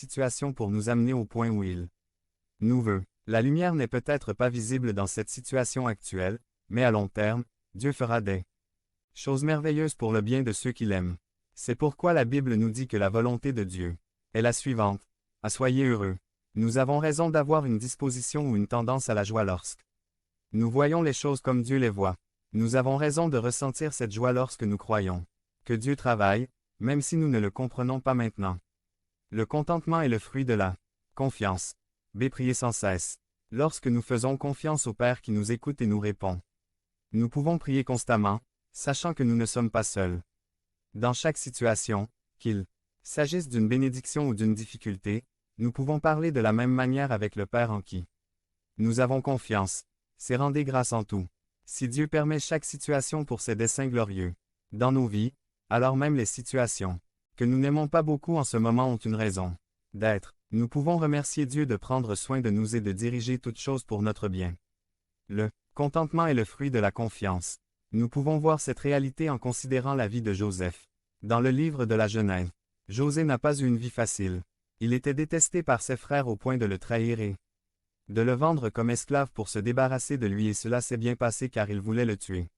situation pour nous amener au point où il nous veut. La lumière n'est peut-être pas visible dans cette situation actuelle, mais à long terme, Dieu fera des choses merveilleuses pour le bien de ceux qui l'aiment. C'est pourquoi la Bible nous dit que la volonté de Dieu est la suivante. Soyez heureux. Nous avons raison d'avoir une disposition ou une tendance à la joie lorsque nous voyons les choses comme Dieu les voit. Nous avons raison de ressentir cette joie lorsque nous croyons que Dieu travaille, même si nous ne le comprenons pas maintenant. Le contentement est le fruit de la confiance. Priez sans cesse. Lorsque nous faisons confiance au Père qui nous écoute et nous répond, nous pouvons prier constamment, sachant que nous ne sommes pas seuls. Dans chaque situation, qu'il s'agisse d'une bénédiction ou d'une difficulté, nous pouvons parler de la même manière avec le Père en qui nous avons confiance. C'est rendre grâce en tout. Si Dieu permet chaque situation pour ses desseins glorieux dans nos vies, alors même les situations que nous n'aimons pas beaucoup en ce moment ont une raison d'être. Nous pouvons remercier Dieu de prendre soin de nous et de diriger toutes choses pour notre bien. Le contentement est le fruit de la confiance. Nous pouvons voir cette réalité en considérant la vie de Joseph. Dans le livre de la Genèse, José n'a pas eu une vie facile. Il était détesté par ses frères au point de le trahir et de le vendre comme esclave pour se débarrasser de lui, et cela s'est bien passé car il voulait le tuer.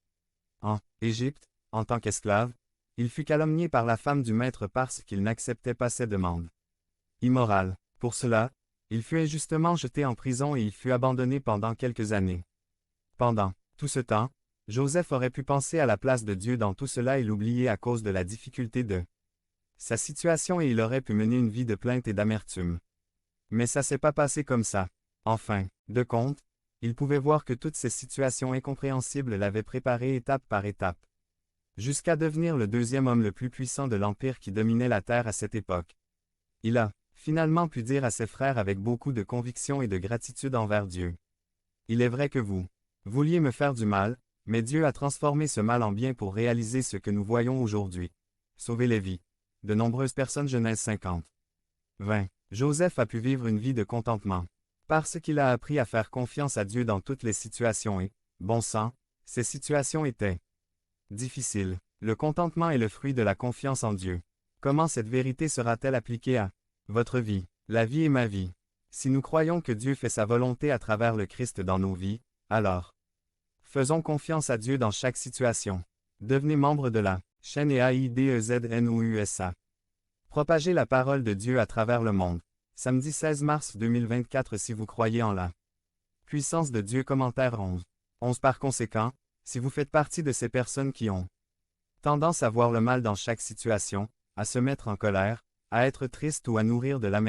En Égypte, en tant qu'esclave, il fut calomnié par la femme du maître parce qu'il n'acceptait pas ses demandes immorales. Pour cela, il fut injustement jeté en prison et il fut abandonné pendant quelques années. Pendant tout ce temps, Joseph aurait pu penser à la place de Dieu dans tout cela et l'oublier à cause de la difficulté de sa situation, et il aurait pu mener une vie de plainte et d'amertume. Mais ça s'est pas passé comme ça. En fin de compte, il pouvait voir que toutes ces situations incompréhensibles l'avaient préparé étape par étape, jusqu'à devenir le deuxième homme le plus puissant de l'empire qui dominait la terre à cette époque. Il a finalement pu dire à ses frères avec beaucoup de conviction et de gratitude envers Dieu: il est vrai que vous vouliez me faire du mal, mais Dieu a transformé ce mal en bien pour réaliser ce que nous voyons aujourd'hui. Sauver les vies de nombreuses personnes. Genèse 50. 20. Joseph a pu vivre une vie de contentement, parce qu'il a appris à faire confiance à Dieu dans toutes les situations et, bon sang, ces situations étaient difficiles. Le contentement est le fruit de la confiance en Dieu. Comment cette vérité sera-t-elle appliquée à votre vie? La vie est ma vie. Si nous croyons que Dieu fait sa volonté à travers le Christ dans nos vies, alors faisons confiance à Dieu dans chaque situation. Devenez membre de la chaîne AIDEZNOUSA. Propagez la parole de Dieu à travers le monde. Samedi 16 mars 2024. Si vous croyez en la puissance de Dieu. Commentaire 11. Par conséquent, si vous faites partie de ces personnes qui ont tendance à voir le mal dans chaque situation, à se mettre en colère, à être triste ou à nourrir de l'amertume,